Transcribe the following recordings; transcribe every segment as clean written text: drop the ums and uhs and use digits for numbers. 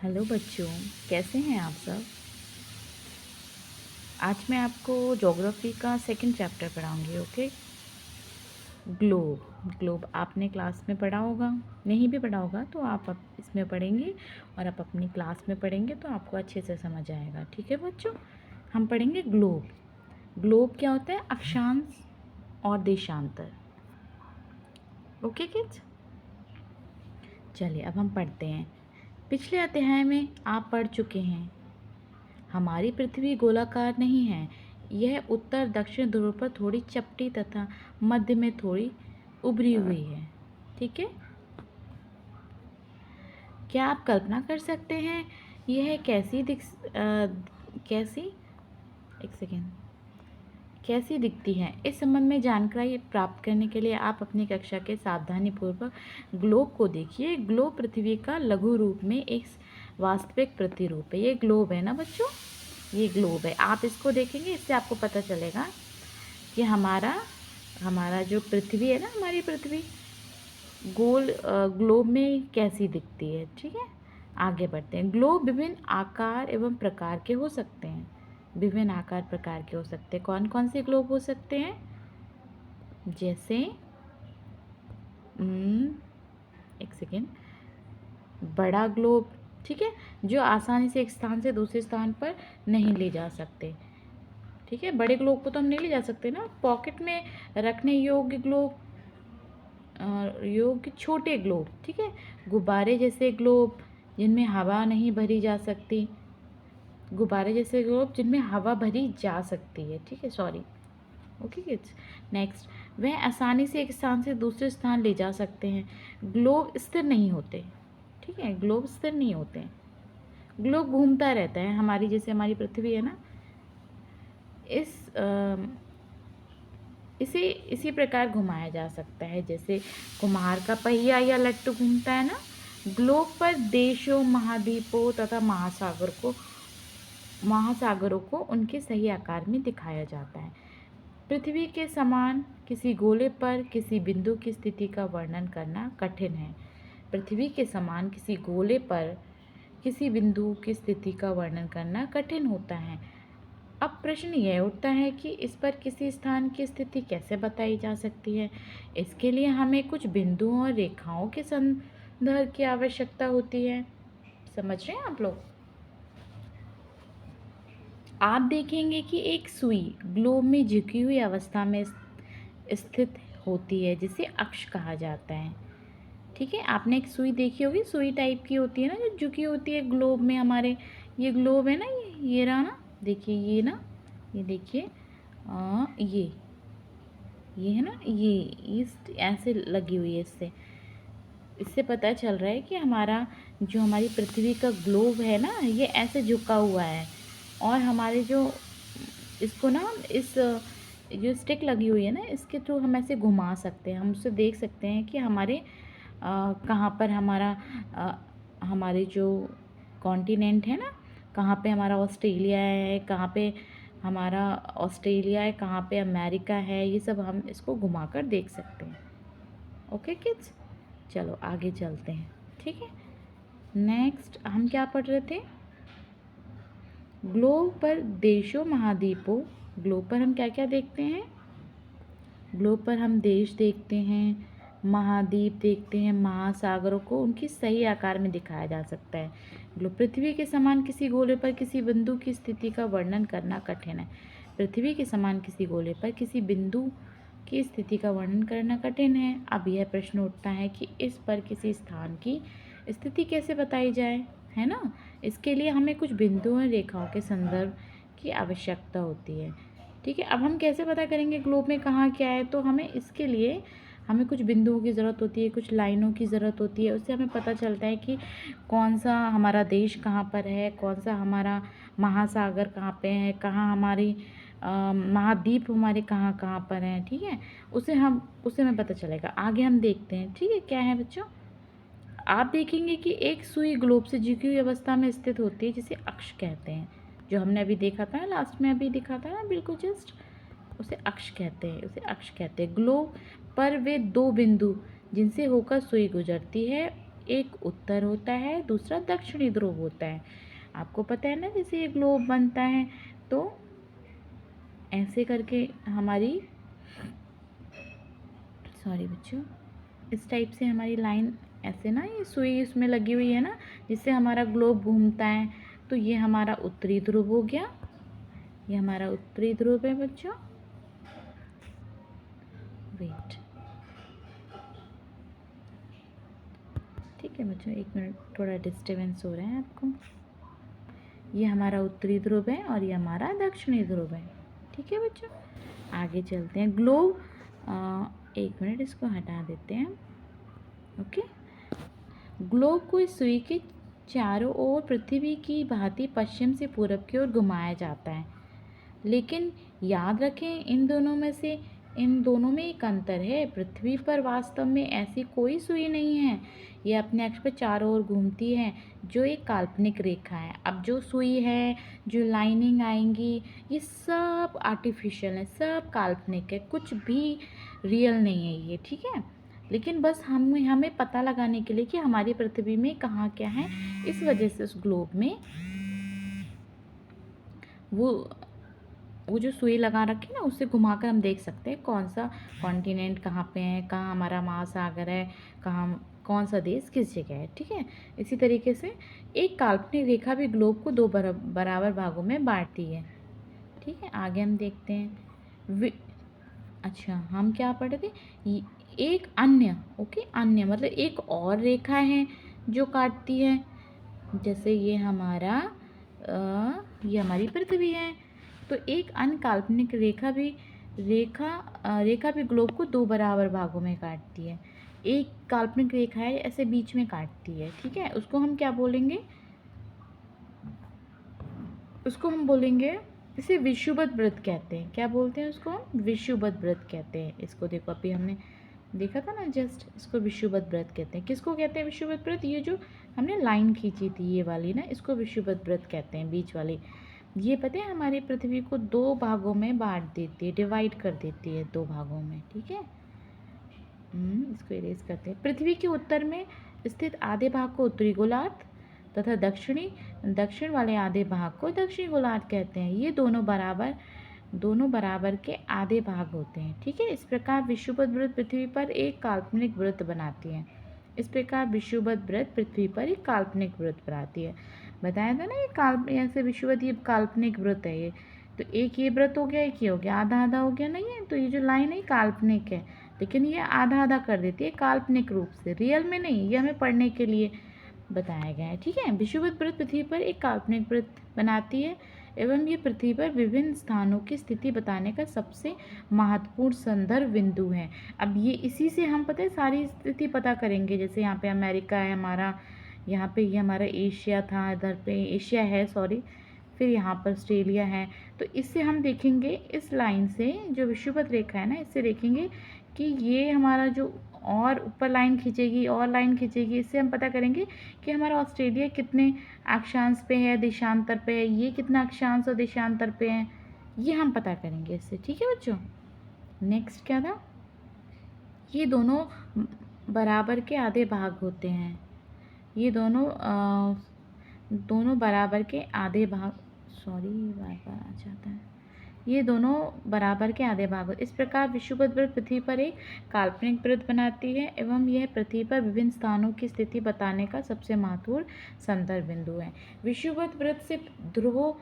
Hello बच्चों, कैसे हैं आप सब। आज मैं आपको ज्योग्राफी का सेकंड चैप्टर पढ़ाऊंगी। ओके। ग्लोब। ग्लोब आपने क्लास में पढ़ा होगा, नहीं भी पढ़ा होगा तो आप इसमें पढ़ेंगे और आप अपनी क्लास में पढ़ेंगे तो आपको अच्छे से समझ आएगा। ठीक है बच्चों, हम पढ़ेंगे ग्लोब। ग्लोब क्या होता है? अक्षांश और देशांतर। ओके किड्स, चलिए अब हम पढ़ते हैं। पिछले अध्याय में आप पढ़ चुके हैं हमारी पृथ्वी गोलाकार नहीं है। यह उत्तर दक्षिण ध्रुव पर थोड़ी चपटी तथा मध्य में थोड़ी उभरी हुई है। ठीक है। क्या आप कल्पना कर सकते हैं यह कैसी एक सेकेंड कैसी दिखती है? इस संबंध में जानकारी प्राप्त करने के लिए आप अपनी कक्षा के सावधानीपूर्वक ग्लोब को देखिए। ग्लोब पृथ्वी का लघु रूप में एक वास्तविक प्रतिरूप है। ये ग्लोब है ना बच्चों, ये ग्लोब है। आप इसको देखेंगे, इससे आपको पता चलेगा कि हमारा हमारा जो पृथ्वी है ना, हमारी पृथ्वी गोल ग्लोब में कैसी दिखती है। ठीक है, आगे बढ़ते हैं। ग्लोब विभिन्न आकार एवं प्रकार के हो सकते हैं। विभिन्न आकार प्रकार के हो सकते हैं। कौन कौन से ग्लोब हो सकते हैं? जैसे एक सेकेंड, बड़ा ग्लोब, ठीक है, जो आसानी से एक स्थान से दूसरे स्थान पर नहीं ले जा सकते। ठीक है, बड़े ग्लोब को तो हम नहीं ले जा सकते ना। पॉकेट में रखने योग्य ग्लोब, योग्य छोटे ग्लोब। ठीक है, गुब्बारे जैसे ग्लोब जिनमें हवा नहीं भरी जा सकती। गुब्बारे जैसे ग्लोब जिनमें हवा भरी जा सकती है। ठीक है, सॉरी। ओके किड्स, नेक्स्ट, वह आसानी से एक स्थान से दूसरे स्थान ले जा सकते हैं। ग्लोब स्थिर नहीं होते। ठीक है, ग्लोब स्थिर नहीं होते। ग्लोब घूमता रहता है, हमारी जैसे हमारी पृथ्वी है ना, इसे इसी प्रकार घुमाया जा सकता है जैसे कुम्हार का पहिया या लट्टू घूमता है ना। ग्लोब पर देशों, महाद्वीपों तथा महासागरों को उनके सही आकार में दिखाया जाता है। पृथ्वी के समान किसी गोले पर किसी बिंदु की स्थिति का वर्णन करना कठिन है। पृथ्वी के समान किसी गोले पर किसी बिंदु की स्थिति का वर्णन करना कठिन होता है। अब प्रश्न यह उठता है कि इस पर किसी स्थान की स्थिति कैसे बताई जा सकती है। इसके लिए हमें कुछ बिंदुओं और रेखाओं के संदर्भ की आवश्यकता होती है। समझ रहे हैं आप लोग? आप देखेंगे कि एक सुई ग्लोब में झुकी हुई अवस्था में स्थित होती है जिसे अक्ष कहा जाता है। ठीक है, आपने एक सुई देखी होगी, सुई टाइप की होती है ना जो झुकी होती है ग्लोब में हमारे। ये ग्लोब है ना, ये रहा ना, देखिए ये ना, ये देखिए ये है ना, ये इस ऐसे लगी हुई है। इससे पता चल रहा है कि हमारी पृथ्वी का ग्लोब है ना, ये ऐसे झुका हुआ है। और हमारे जो इसको ना हम इस जो स्टिक लगी हुई है ना, इसके थ्रू हम ऐसे घुमा सकते हैं। हम उससे देख सकते हैं कि कहाँ पर हमारे जो कॉन्टिनेंट है ना, कहाँ पे हमारा ऑस्ट्रेलिया है, कहाँ पे हमारा ऑस्ट्रेलिया है, कहाँ पे अमेरिका है, ये सब हम इसको घुमाकर देख सकते हैं। ओके किड्स, चलो आगे चलते हैं। ठीक है, नेक्स्ट हम क्या पढ़ रहे थे? ग्लोब पर देशों, महाद्वीपों। ग्लोब पर हम क्या क्या देखते हैं? ग्लोब पर हम देश देखते हैं, महाद्वीप देखते हैं, महासागरों को उनकी सही आकार में दिखाया जा सकता है। ग्लोब पृथ्वी के समान किसी गोले पर किसी बिंदु की स्थिति का वर्णन करना कठिन है। पृथ्वी के समान किसी गोले पर किसी बिंदु की स्थिति का वर्णन करना कठिन है। अब यह प्रश्न उठता है कि इस पर किसी स्थान की स्थिति कैसे बताई जाए, है ना। इसके लिए हमें कुछ बिंदुओं और रेखाओं के संदर्भ की आवश्यकता होती है। ठीक है, अब हम कैसे पता करेंगे ग्लोब में कहाँ क्या है? तो इसके लिए हमें कुछ बिंदुओं की ज़रूरत होती है, कुछ लाइनों की ज़रूरत होती है। उससे हमें पता चलता है कि कौन सा हमारा देश कहाँ पर है, कौन सा हमारा महासागर कहाँ पे है, कहाँ हमारी महाद्वीप हमारे कहाँ कहाँ पर हैं। ठीक है, उससे हमें पता चलेगा। आगे हम देखते हैं। ठीक है, क्या है बच्चों? आप देखेंगे कि एक सुई ग्लोब से झुकी हुई अवस्था में स्थित होती है जिसे अक्ष कहते हैं। जो हमने अभी देखा था ना, लास्ट में अभी दिखा था ना, बिल्कुल जस्ट, उसे अक्ष कहते हैं। ग्लोब पर वे दो बिंदु जिनसे होकर सुई गुजरती है, एक उत्तर होता है, दूसरा दक्षिणी ध्रुव होता है। आपको पता है ना, जैसे ये ग्लोब बनता है तो ऐसे करके हमारी, सॉरी बच्चों, इस टाइप से हमारी लाइन ऐसे ना, ये सुई इसमें लगी हुई है ना, जिससे हमारा ग्लोब घूमता है। तो ये हमारा उत्तरी ध्रुव हो गया, ये हमारा उत्तरी ध्रुव है बच्चों। वेट, ठीक है बच्चों, एक मिनट, थोड़ा डिस्टर्बेंस हो रहा है आपको। ये हमारा उत्तरी ध्रुव है और ये हमारा दक्षिणी ध्रुव है। ठीक है बच्चों, आगे चलते हैं। ग्लोब, एक मिनट इसको हटा देते हैं। ओके, ग्लोब को इस सुई के चारों ओर पृथ्वी की भांति पश्चिम से पूरब की ओर घुमाया जाता है। लेकिन याद रखें, इन दोनों में एक अंतर है। पृथ्वी पर वास्तव में ऐसी कोई सुई नहीं है, यह अपने अक्ष पर चारों ओर घूमती है, जो एक काल्पनिक रेखा है। अब जो सुई है, जो लाइनिंग आएंगी, ये सब आर्टिफिशियल है, सब काल्पनिक है, कुछ भी रियल नहीं है ये। ठीक है, लेकिन बस हमें पता लगाने के लिए कि हमारी पृथ्वी में कहाँ क्या है, इस वजह से उस ग्लोब में वो जो सुई लगा रखी है ना, उससे घुमाकर हम देख सकते हैं कौन सा कॉन्टिनेंट कहाँ पे है, कहाँ हमारा महासागर है, कहाँ कौन सा देश किस जगह है। ठीक है, इसी तरीके से एक काल्पनिक रेखा भी ग्लोब को दो बराबर भागों में बांटती है। ठीक है, आगे हम देखते हैं। अच्छा, हम क्या पढ़े थे, एक अन्य, ओके, अन्य मतलब एक और रेखा है जो काटती है। जैसे ये हमारी पृथ्वी है, तो एक अन्य काल्पनिक रेखा भी ग्लोब को दो बराबर भागों में काटती है। एक काल्पनिक रेखा है ऐसे बीच में काटती है। ठीक है, उसको हम क्या बोलेंगे, इसे विषुवत वृत्त कहते हैं। क्या बोलते हैं उसको हम, विषुवत वृत्त कहते हैं इसको। देखो अभी हमने देखा था ना जस्ट, इसको विषुवत वृत्त कहते हैं। किसको कहते हैं विषुवत वृत्त, ये जो हमने लाइन खींची थी ये वाली ना, इसको विषुवत वृत्त कहते हैं, बीच वाली। ये पता है हमारी पृथ्वी को दो भागों में बांट देती है, डिवाइड कर देती है दो भागों में। ठीक है, इसको इरेज करते हैं। पृथ्वी के उत्तर में स्थित आधे भाग को उत्तरी गोलार्ध तथा दक्षिण वाले आधे भाग को दक्षिणी गोलार्ध कहते हैं। ये दोनों बराबर के आधे भाग होते हैं। ठीक है, इस प्रकार विषुवत वृत्त पृथ्वी पर एक काल्पनिक वृत्त बनाती है। बताया था ना, ये ऐसे विषुवत, ये काल्पनिक वृत्त है ये। तो एक ये वृत्त हो गया, एक ये हो गया, आधा आधा हो गया नहीं है। तो ये जो लाइन है काल्पनिक है, लेकिन ये आधा आधा कर देती है काल्पनिक रूप से, रियल में नहीं। ये हमें पढ़ने के लिए बताया गया है। ठीक है, विषुवत वृत्त पृथ्वी पर एक काल्पनिक वृत्त बनाती है एवं ये पृथ्वी पर विभिन्न स्थानों की स्थिति बताने का सबसे महत्वपूर्ण संदर्भ बिंदु है। अब ये इसी से हम पता है सारी स्थिति पता करेंगे। जैसे यहाँ पे अमेरिका है हमारा, यहाँ पे ये हमारा एशिया था, इधर पे एशिया है सॉरी, फिर यहाँ पर ऑस्ट्रेलिया है। तो इससे हम देखेंगे, इस लाइन से जो विषुवत रेखा है ना, इससे देखेंगे कि ये हमारा जो और ऊपर लाइन खींचेगी, इससे हम पता करेंगे कि हमारा ऑस्ट्रेलिया कितने अक्षांश पे है, देशांतर पे है, ये कितना अक्षांश और देशांतर पे है, ये हम पता करेंगे इससे। ठीक है बच्चों, नेक्स्ट क्या था, ये दोनों बराबर के आधे भाग होते हैं। ये दोनों बराबर के आधे भाग, सॉरी बार बार आ जाता है, ये दोनों बराबर के आधे भाग। इस प्रकार विषुवत वृत्त पृथ्वी पर एक काल्पनिक वृत्त बनाती है एवं यह पृथ्वी पर विभिन्न स्थानों की स्थिति बताने का सबसे महत्वपूर्ण संदर्भ बिंदु है। विषुवत वृत्त से ध्रुवों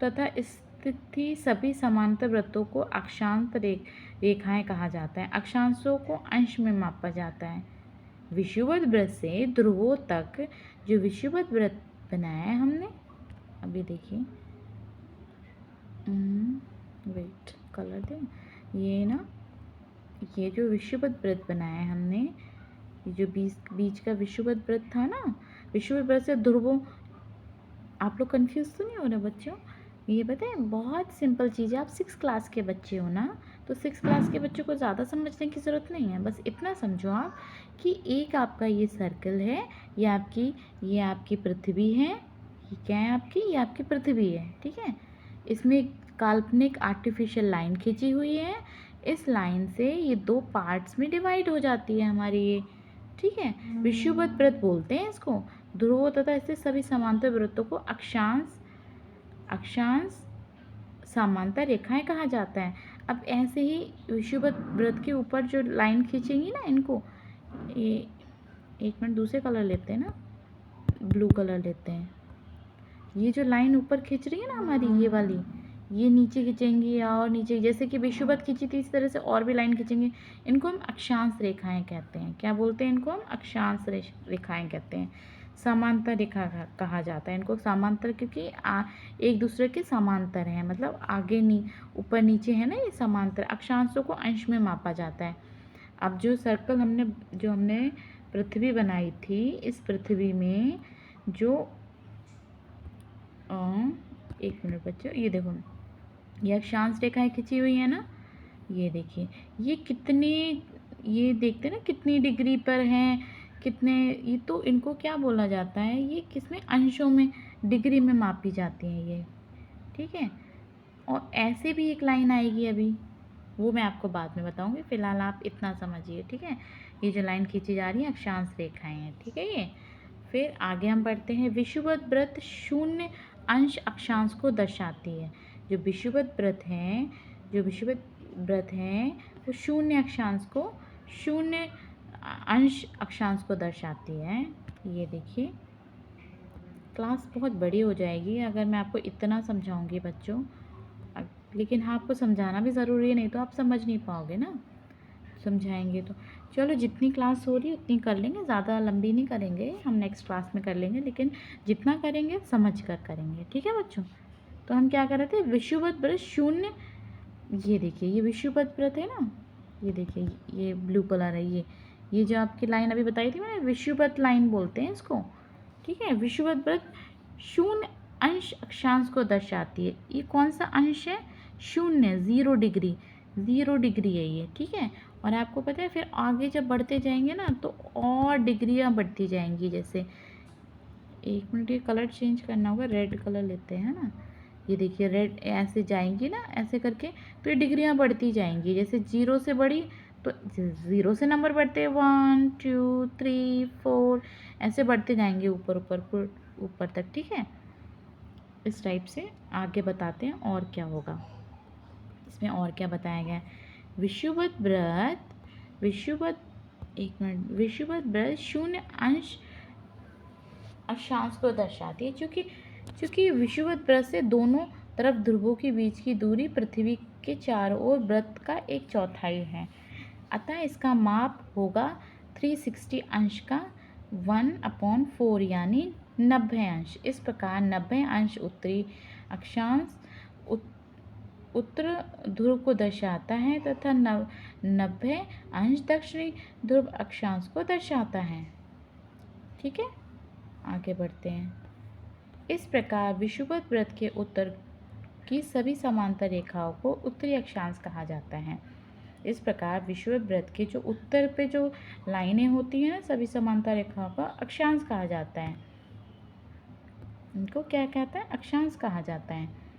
तथा स्थिति सभी समांतर वृत्तों को अक्षांश रेखाएं कहा जाता है। अक्षांशों को अंश में मापा जाता है। विषुवत वृत्त से ध्रुवों तक जो विषुवत वृत्त बनाया है हमने, अभी देखिए, वेट कलर दें, ये ना, ये जो विषुवत वृत्त बनाया है हमने, ये जो बीच का विषुवत वृत्त था ना, विषुवत वृत्त से ध्रुवों, आप लोग कंफ्यूज तो नहीं हो रहे बच्चों? ये पता है बहुत सिंपल चीज़ है। आप 6 क्लास के बच्चे हो ना, तो 6 क्लास के बच्चों को ज़्यादा समझने की ज़रूरत नहीं है। बस इतना समझो आप कि एक आपका ये सर्कल है, ये आपकी पृथ्वी है, ये क्या है आपकी, ये आपकी पृथ्वी है। ठीक है, इसमें काल्पनिक आर्टिफिशियल लाइन खींची हुई है। इस लाइन से ये दो पार्ट्स में डिवाइड हो जाती है हमारी ये। ठीक है, विषुवत वृत्त बोलते हैं इसको। ध्रुव तथा इससे सभी समांतर वृत्तों को अक्षांश समांतर रेखाएं कहा जाता है। अब ऐसे ही विषुवत वृत्त के ऊपर जो लाइन खींचेंगी ना, इनको ये एक मिनट दूसरे कलर लेते हैं ना, ब्लू कलर लेते हैं। ये जो लाइन ऊपर खींच रही है ना हमारी, ये वाली, ये नीचे खींचेंगी और नीचे, जैसे कि विषुवत खींची थी इस तरह से और भी लाइन खींचेंगे। इनको हम अक्षांश रेखाएं कहते हैं। क्या बोलते हैं इनको? हम अक्षांश रेखाएं कहते हैं। समांतर रेखा कहा जाता है इनको। समांतर क्योंकि एक दूसरे के समांतर हैं, मतलब आगे ऊपर नीचे है ना, ये समांतर। अक्षांशों को अंश में मापा जाता है। अब जो सर्कल हमने पृथ्वी बनाई थी, इस पृथ्वी में जो एक मिनट बच्चों, ये देखो, ये अक्षांश रेखाएं खींची हुई है ना, ये देखिए, ये कितनी, ये देखते हैं ना कितनी डिग्री पर हैं, कितने, ये तो इनको क्या बोला जाता है, ये किसमें, अंशों में, डिग्री में मापी जाती हैं ये। ठीक है, और ऐसे भी एक लाइन आएगी अभी, वो मैं आपको बाद में बताऊंगी। फिलहाल आप इतना समझिए। ठीक है, ये जो लाइन खींची जा रही है अक्षांश रेखाएं हैं। ठीक है, ये फिर आगे हम बढ़ते हैं। विषुवत वृत्त शून्य अंश अक्षांश को दर्शाती है। जो विषुवत वृत्त हैं वो शून्य अंश अक्षांश को दर्शाती है। ये देखिए, क्लास बहुत बड़ी हो जाएगी अगर मैं आपको इतना समझाऊंगी बच्चों, लेकिन हाँ, आपको समझाना भी ज़रूरी है, नहीं तो आप समझ नहीं पाओगे ना, समझाएंगे तो। चलो, जितनी क्लास हो रही है उतनी कर लेंगे, ज़्यादा लंबी नहीं करेंगे, हम नेक्स्ट क्लास में कर लेंगे, लेकिन जितना करेंगे समझ कर करेंगे। ठीक है बच्चों, तो हम क्या कर रहे थे, विषुवत वृत्त शून्य, ये देखिए, ये विषुवत वृत्त है ना, ये देखिए, ये ब्लू कलर है, ये जो आपकी लाइन अभी बताई थी मैंने, विषुवत लाइन बोलते हैं इसको। ठीक है, विषुवत वृत्त शून्य अंश अक्षांश को दर्शाती है। ये कौन सा अंश है? शून्य, 0 डिग्री, 0 डिग्री है ये। ठीक है, और आपको पता है फिर आगे जब बढ़ते जाएंगे ना तो और डिग्रियां बढ़ती जाएंगी। जैसे एक मिनट, ये कलर चेंज करना होगा, रेड कलर लेते हैं ना, ये देखिए, रेड ऐसे जाएंगी ना, ऐसे करके, तो ये डिग्रियां बढ़ती जाएंगी। जैसे 0 से बढ़ी तो 0 से नंबर बढ़ते हैं, 1 2 3 4, ऐसे बढ़ते जाएंगे ऊपर ऊपर ऊपर तक। ठीक है, इस टाइप से आगे बताते हैं और क्या होगा इसमें, और क्या बताया गया है। विषुवत वृत्त शून्य अंश अक्षांश को दर्शाती है। चूँकि विषुवत वृत्त से दोनों तरफ ध्रुवों के बीच की दूरी पृथ्वी के चारों ओर वृत्त का 1/4 है, अतः इसका माप होगा 360 अंश का 1/4 यानी 90 अंश। इस प्रकार 90 अंश उत्तरी अक्षांश उत्तर ध्रुव को दर्शाता है तथा 90 अंश दक्षिणी ध्रुव अक्षांश को दर्शाता है। ठीक है, आगे बढ़ते हैं। इस प्रकार विषुवत वृत्त के उत्तर की सभी समांतर रेखाओं को उत्तरी अक्षांश कहा जाता है। इस प्रकार विषुवत वृत्त के जो उत्तर पे जो लाइनें होती हैं ना, सभी समांतर रेखाओं का अक्षांश कहा जाता है। इनको क्या कहता है? अक्षांश कहा जाता है।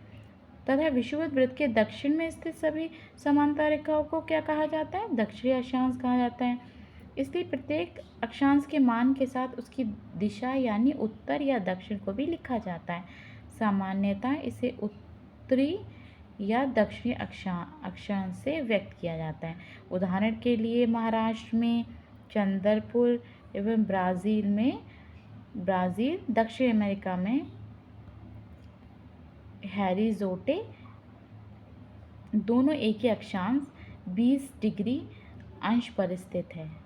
तथा विषुवत वृत्त के दक्षिण में स्थित सभी समांतर रेखाओं को क्या कहा जाता है? दक्षिणी अक्षांश कहा जाता है। इसलिए प्रत्येक अक्षांश के मान के साथ उसकी दिशा यानी उत्तर या दक्षिण को भी लिखा जाता है। सामान्यतः इसे उत्तरी या दक्षिणी अक्षांश से व्यक्त किया जाता है। उदाहरण के लिए महाराष्ट्र में चंद्रपुर एवं ब्राज़ील, दक्षिण अमेरिका में हैरिज़ोटे, दोनों एक ही अक्षांश 20 डिग्री अंश पर स्थित है।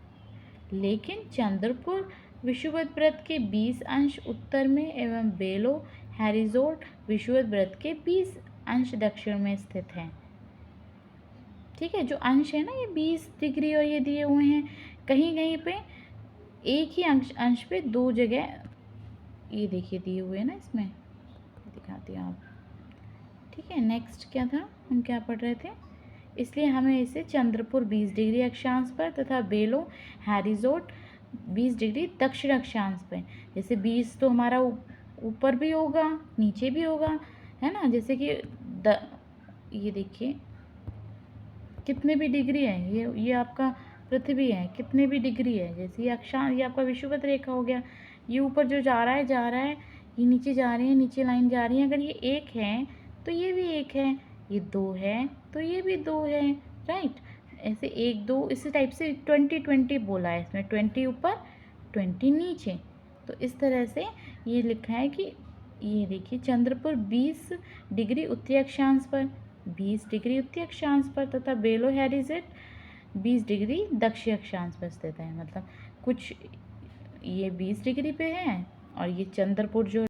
लेकिन चंद्रपुर विषुवत वृत्त के 20 अंश उत्तर में एवं बेलो हैरिज़ोट विषुवत वृत्त के 20 अंश दक्षिण में स्थित है। ठीक है, जो अंश है ना, ये 20 डिग्री और ये दिए हुए हैं, कहीं कहीं पे एक ही अंश पे 2 जगह, ये देखिए दिए हुए हैं ना, इसमें दिखाती हूँ आप। ठीक है, नेक्स्ट क्या था, हम क्या पढ़ रहे थे? इसलिए हमें इसे चंद्रपुर 20 डिग्री अक्षांश पर तथा बेलो हैरिज़ोट 20 डिग्री दक्षिण अक्षांश पर, जैसे 20 तो हमारा ऊपर भी होगा नीचे भी होगा, है ना, जैसे कि ये देखिए कितने भी डिग्री है, ये आपका पृथ्वी है, कितने भी डिग्री है, जैसे ये अक्षांश, ये आपका विषुवत रेखा हो गया, ये ऊपर जो जा रहा है, ये नीचे जा रही है, नीचे लाइन जा रही है, अगर ये 1 है तो ये भी 1 है, ये 2 है तो ये भी 2 है, राइट। ऐसे 1 2 इसी टाइप से 20 बोला है इसमें, 20 ऊपर 20 नीचे। तो इस तरह से ये लिखा है कि ये देखिए चंद्रपुर 20 डिग्री उत्तरी अक्षांश पर, 20 डिग्री उत्तरी अक्षांश पर तथा बेलो हेरिजेट 20 डिग्री दक्षिण अक्षांश पर स्थित है। मतलब कुछ ये 20 डिग्री पे है और ये चंद्रपुर जो